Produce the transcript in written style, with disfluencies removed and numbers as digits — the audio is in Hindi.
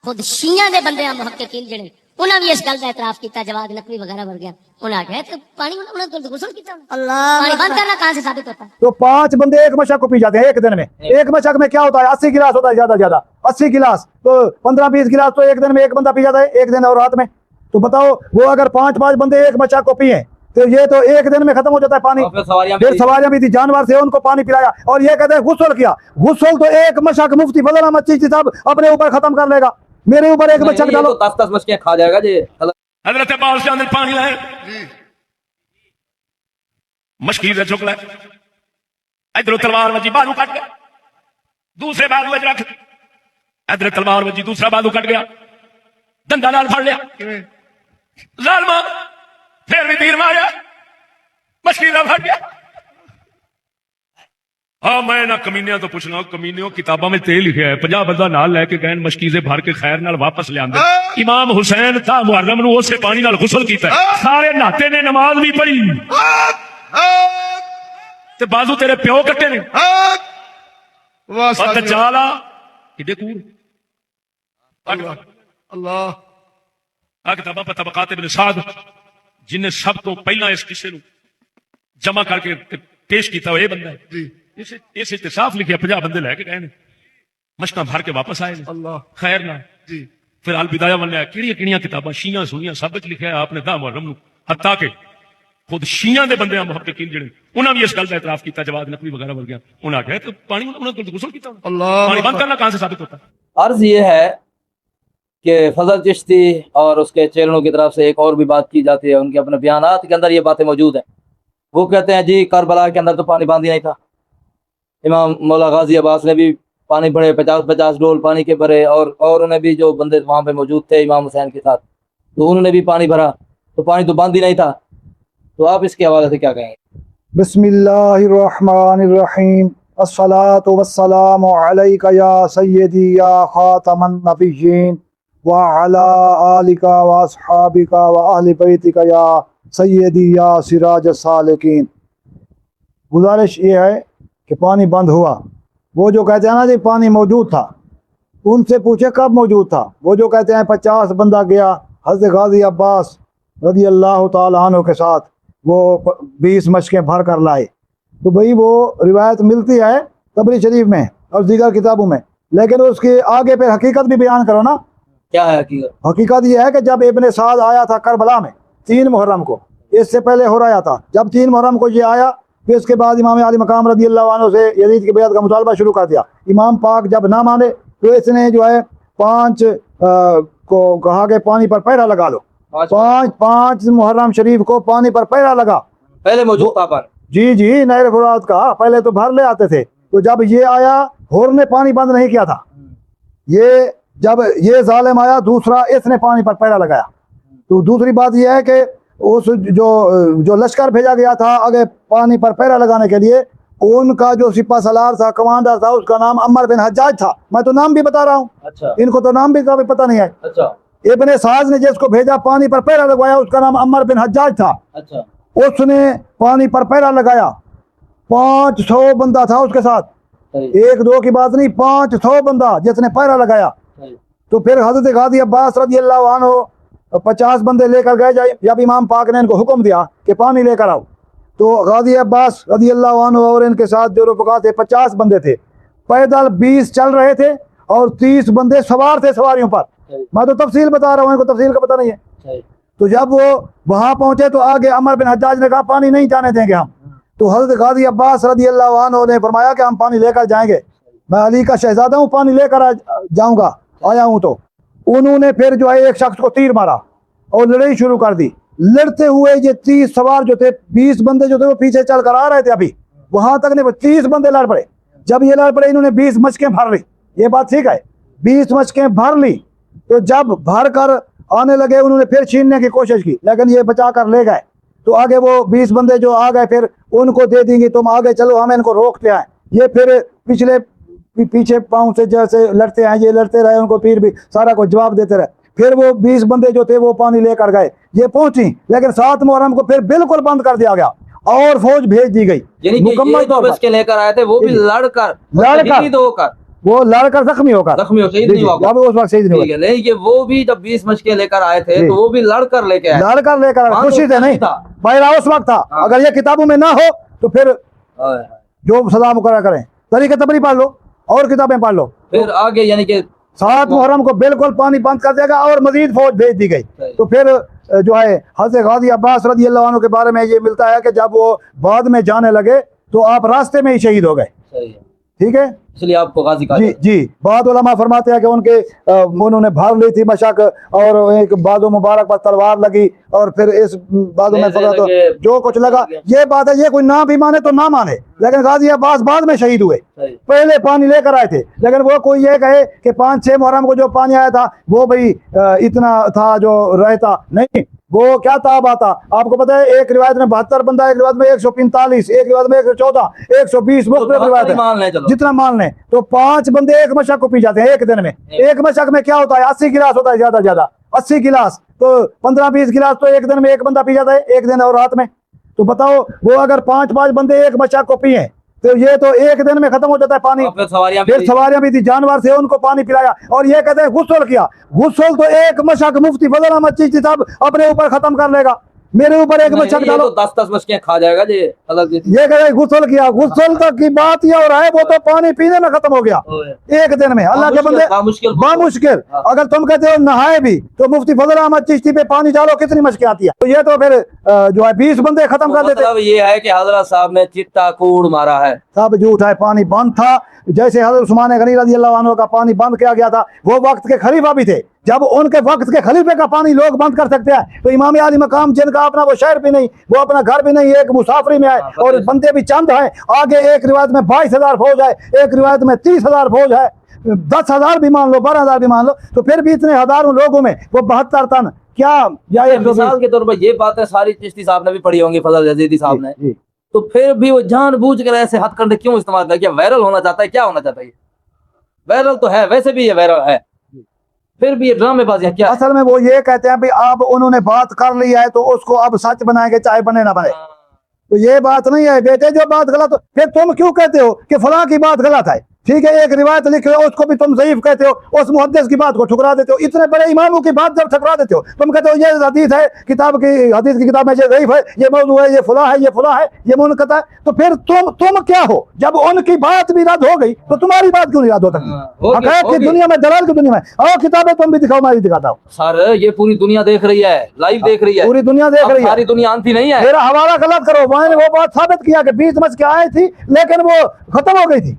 खुद शिया के बंदे मुहक्किकीन जिहड़े उन्होंने भी इस गल का एतराफ किया, जवाद नकवी वगैरह वर्गिया उन्हें आख्या तो पानी उन्होंने तो गुस्ल किया, पानी बंद करना कहां से साबित होता है? तो 5 बंदे एक मशक को पी जाते हैं एक दिन में। एक मशक में क्या होता है 80 गिलास होता है, ज्यादा ज्यादा 80 गिलास, तो 15-20 गिलास तो एक दिन में एक बंदा पी जाता है, एक दिन और रात में। तो बताओ वो अगर 5-5 बंदे एक मशक को पिए तो ये तो एक दिन में खत्म हो जाता है पानी। फिर सवारियां भी थी, जानवर से उनको पानी पिलाया और ये कहते हैं गुस्ल किया। गुस्ल तो एक मशक मुफ्ती फजल अहमद चिश्ती साहब अपने ऊपर खत्म कर लेगा, मेरे ऊपर एक मशक डालो 10-10 मशकें खा जाएगा जी। हजरत अब्बास के अंदर पानी लाए, मशकी से चुक लाए, इधर तलवार वजी बाजू कट गया, दूसरे बाजू में रख, इधर तलवार वजी दूसरा बाजू कट गया, दंदा नाल फड़ लिया, जालमा फिर भी तीर मारा, मशकी ना फट गया। हाँ मैं ना कमीनिया तो पूछना, कमीनियों किताबों में तेल लिखा है 50 बंदा नाल लैके गए मशकीजे भर के खैर नाल वापस ले आंदे। इमाम हुसैन था मुहर्रम नूं उसे पानी नाल गुस्ल कीता, सारे नहाते ने, नमाज भी पढ़ी, ते बाजू तेरे प्यो कट्टे ने। दज्जाला किडे कूर अल्लाह आ किताबा पर तबकात इब्न साद जिन्हें सब तो पहला इस किस्से नूं जमा करके पेश किया वो ये बंदा है। इस इत्तिसाफ लिखे 50 बंदे लैके गए ने, मशका भर के वापस आए अल्लाह खैर ना जी। फिर अल बिदाया वल्ले किहड़ियां किताबां शिया सुनिया सब विच लिखा है आपने दा मुहर्रम नूं, हत्ता के खुद शिया दे बंदे मुहक्किकीन जिहड़े उन्होंने भी इस गल का एतराफ किया, जवाद नकवी वगैरह वर्गिया उन्हें आख्या तो पानी उन्होंने गुस्ल किया, पानी बंद करना कहां से साबित होता है? अर्ज ये है कि फजल चिश्ती और उसके चेलों की तरफ से एक और भी बात की जाती है, उनके अपने बयानात के अंदर ये बातें मौजूद हैं। वो कहते हैं जी करबला के अंदर तो पानी बांध ही नहीं था, इमाम मौला गाजी अब्बास ने भी पानी भरे, 50-50 डोल पानी के भरे, और उन्हें भी जो बंदे वहां पे मौजूद थे इमाम हुसैन के साथ, तो उन्होंने भी पानी भरा, तो पानी तो बंद ही नहीं था। तो आप इसके हवाले से क्या कहेंगे? बिस्मिल्लाहिर्रहमानिर्रहीम, अस्सलातु वस्सलामु अलैका या सय्यदी या खातमन नबिय्यीन व अला आलिका व अस्हाबिका व अहले बैतिका या सय्यदी या सिराज सालिकीन। गुजारिश ये है कि पानी बंद हुआ, वो जो कहते हैं ना जी पानी मौजूद था, उनसे पूछे कब मौजूद था। वो जो कहते हैं 50 बंदा गया हज़रत गाजी अब्बास रज़ी अल्लाह ताला अन्हु के साथ, वो 20 मशकें भर कर लाए, तो भाई वो रिवायत मिलती है तबरी शरीफ में और दीगर किताबों में, लेकिन उसके आगे पे हकीकत भी बयान करो ना। क्या है हकीकत? हकीकत ये है कि जब इब्ने साद आया था करबला में 3 मुहर्रम को, इससे पहले हो रहा था, जब 3 मुहर्रम को ये आया, फिर इसके बाद इमाम अली मकाम रज़ी अल्लाह अन्हु से यजीद की बैअत का मुतालबा शुरू कर दिया। इमाम पाक जब ना माने तो इसने जो है 5 को कहा कि पानी पर पहरा लगा लो, 5 मुहर्रम शरीफ को पानी पर पहरा लगा। पहले मौजूद था पानी? जी नहर फुरात का पहले तो भर ले आते थे, तो जब ये आया हुर ने पानी बंद नहीं किया था, ये जब ये जालिम आया दूसरा, इसने पानी पर पहरा लगाया। तो दूसरी बात यह है कि उस जो लश्कर भेजा गया था आगे पानी पर पहरा लगाने के लिए, उनका जो सिपा सलार था, कमांडर था, उसका नाम अम्मर बिन हज्जाज था। मैं तो नाम भी बता रहा हूँ। अच्छा। इनको तो नाम भी कभी पता नहीं है। अच्छा। इब्ने साज ने जिसको भेजा पानी पर पहरा लगवाया, उसका नाम अम्मर बिन हज्जाज था। अच्छा। उसने पानी पर पहरा लगाया, 500 बंदा था उसके साथ, 1-2 की बात नहीं, 500 बंदा जिसने पहरा लगाया। तो फिर हजरत गाजी अब्बास रज़ी अल्लाह अन्हु 50 बंदे लेकर गए, जब इमाम पाक ने इनको हुक्म दिया कि पानी लेकर आओ, तो गाजी अब्बास रज़ी अल्लाह अन्हु और इनके साथ जो रफ़क़ा थे 50 बंदे थे, पैदल 20 चल रहे थे और 30 बंदे सवार थे सवारियों पर। मैं तो तफसील बता रहा हूँ, इनको तफसील का पता नहीं है। तो जब वो वहां पहुंचे तो आगे अमर बिन हज्जाज ने कहा पानी नहीं जाने देंगे हम। तो हजरत गाजी अब्बास रज़ी अल्लाह अन्हु ने फरमाया कि हम पानी लेकर जाएंगे, मैं अली का शहजादा हूँ, पानी लेकर जाऊंगा, आया हूँ। तो उन्होंने फिर जो है एक शख्स को तीर मारा और लड़ाई शुरू कर दी। लड़ते हुए ये 30 सवार जो थे, 20 बंदे जो थे वो पीछे चल कर आ रहे थे, अभी वहां तक नहीं, 30 बंदे लड़ पड़े। जब ये लड़ पड़े, इन्होंने 20 मशकें भर ली, ये बात ठीक है, 20 मशकें भर ली। तो जब भर कर आने लगे, उन्होंने फिर छीनने की कोशिश की, लेकिन ये बचा कर ले गए। तो आगे वो 20 बंदे जो आ गए, फिर उनको दे देंगे, तुम आगे चलो, हम इनको रोकते आए। ये फिर पीछे पाँव से जैसे लड़ते हैं, ये लड़ते रहे, उनको तीर भी सारा कुछ जवाब देते रहे। फिर वो 20 बंदे जो थे वो पानी लेकर गए, ये पहुंची, लेकिन 7 मुहर्रम को फिर बिल्कुल बंद कर दिया गया और फौज भेज दी गई। मुकम्मल तौर पर लेकर आए थे, वो भी लड़कर वो लड़कर जख्मी होकर जख्मी हो, शहीद नहीं हुआ। जब उस वक्त शहीद नहीं ठीक है, नहीं कि वो भी जब 20 मशकें लेकर आए थे जी। तो वो भी लड़कर लेके आए। लड़कर लेकर वहाँ खुशी तो से नहीं था। पहला उस वक्त था। हाँ। अगर ये किताबों में ना हो तो फिर हाय, हाय। जो सजा मुकर्रर करें, तरीके तबरी पढ़ लो और किताबें पढ़ लो। फिर आगे यानी कि 7 मुहर्रम को बिल्कुल पानी बंद कर देगा और मजीद फौज भेज दी गई। सही। तो फिर जो है हज़रत गाजी अब्बास रज़ी अल्लाह अन्हु के बारे में ये मिलता है कि जब वो बाद में जाने लगे तो आप रास्ते में ही शहीद हो गए। सही है, ठीक है इसलिए आपको गाजी कहा जी जाता है। जी। बाद उलमा फरमाते हैं कि उनके उन्होंने भर ली थी मशक और एक बाजू मुबारक पर तलवार लगी और फिर इस बाजू में नेज़े फकरा तो लगे, जो कुछ लगा। ये बात है, ये कोई ना भी माने तो ना माने, लेकिन गाजी अब्बास बाद में शहीद हुए, सही। पहले पानी लेकर आए थे। लेकिन वो कोई ये कहे कि 5-6 मुहर्रम को जो पानी आया था वो भाई इतना था जो रहता नहीं, वो क्या ताब आता। आपको पता है एक रिवायत में 72 बंदा, एक रिवायत में 145, एक रिवायत में 114, 120 मुख्तलिफ रिवायत है, मान लें चलो। जितना मान लें। तो 5 बंदे एक मशक को पी जाते हैं एक दिन में। एक मशक में क्या होता है, 80 गिलास होता है, ज्यादा ज्यादा 80 गिलास। तो 15-20 गिलास तो एक दिन में एक बंदा पी जाता है, एक दिन और रात में। तो बताओ वो अगर 5-5 बंदे एक मशक को पिए तो ये तो एक दिन में खत्म हो जाता है पानी। और फिर सवारियां भी फिर थी। सवारियां भी थी, जानवर से उनको पानी पिलाया और ये कहते हैं गुस्ल किया। गुस्ल तो एक मशक मुफ्ती फजल अहमद चिश्ती साहब अपने ऊपर खत्म कर लेगा। मेरे ऊपर एक नहीं, मशक ये डालो, तो 10-10 मशकें खा जाएगा जी अलग जी। ये कहते हैं गुस्ल किया। गुस्ल तक की बात ये हो रहा है, वो तो पानी पीने में खत्म हो गया एक दिन में। अल्लाह के बंदे बामुश्किल। अगर तुम कहते हो नहाए भी तो मुफ्ती फजल अहमद चिश्ती पे पानी डालो, कितनी मशकें आती है। तो ये तो फिर जो है 20 बंदे खत्म कर देते। मतलब ये है कि हजरत साहब ने चिट्टा कूड़ मारा है। सब झूठ है, पानी बंद था। जैसे हज़रत उस्मान गनी रज़ी अल्लाह अन्हु का पानी बंद किया गया था, वो वक्त के खलीफा भी थे। जब उनके वक्त के खलीफे का पानी लोग बंद कर सकते हैं तो इमाम आली मकाम जिनका अपना वो शहर भी नहीं, वो अपना घर भी नहीं, एक मुसाफरी में है और बंदे भी चंद हैं। आगे एक रिवायत में 22,000 फौज है, एक रिवायत में 30,000 फौज है, 10,000 भी मान लो, 12,000 भी मान लो, तो फिर भी इतने हजारों लोगों में वो 72 टन क्या या मिसाल के तौर पर ये बातें सारी चिश्ती साहब ने भी पढ़ी होंगी, फजल यजीदी साहब ने, जी। तो फिर भी वो जानबूझ कर ऐसे हथकंडे क्यों इस्तेमाल कर? क्या वायरल होना चाहता है? क्या होना चाहता है? वायरल तो है, वैसे भी ये वायरल है, फिर भी ये ड्रामेबाजी है क्या? असल में वो ये कहते हैं भाई अब उन्होंने बात कर ली है तो उसको अब सच बनाएंगे चाहे बने ना बने। तो ये बात नहीं है बेटे, जो बात गलत हो फिर तुम क्यों कहते हो कि फलां की बात गलत है? ठीक है, एक रिवायत लिख रहे हो उसको भी तुम ज़ईफ कहते हो, उस मुहद्दिस की बात को ठुकरा देते हो। इतने बड़े इमामों की बात जब ठुकरा देते हो, तुम कहते हो ये हदीस है किताब की, हदीस की किताब में ये ज़ईफ है, ये मौजू है, ये फला है, ये फला है, ये मुनक़ता है। तो फिर तुम क्या हो? जब उनकी बात भी रद्द हो गई तो तुम्हारी बात क्यों नहीं रद्द हो सकती? हक़ाइक़ की दुनिया में, दलाल की दुनिया में आओ, किताबें तुम भी दिखाओ, मैं भी दिखाता हूँ। सर ये पूरी दुनिया देख रही है, लाइव देख रही है, पूरी दुनिया देख अब रही है। सारी दुनिया आंती नहीं है। मेरा हवाला गलत करो, मैंने वो बात साबित किया कि 20 मच के आए थी लेकिन वो खत्म हो गई थी।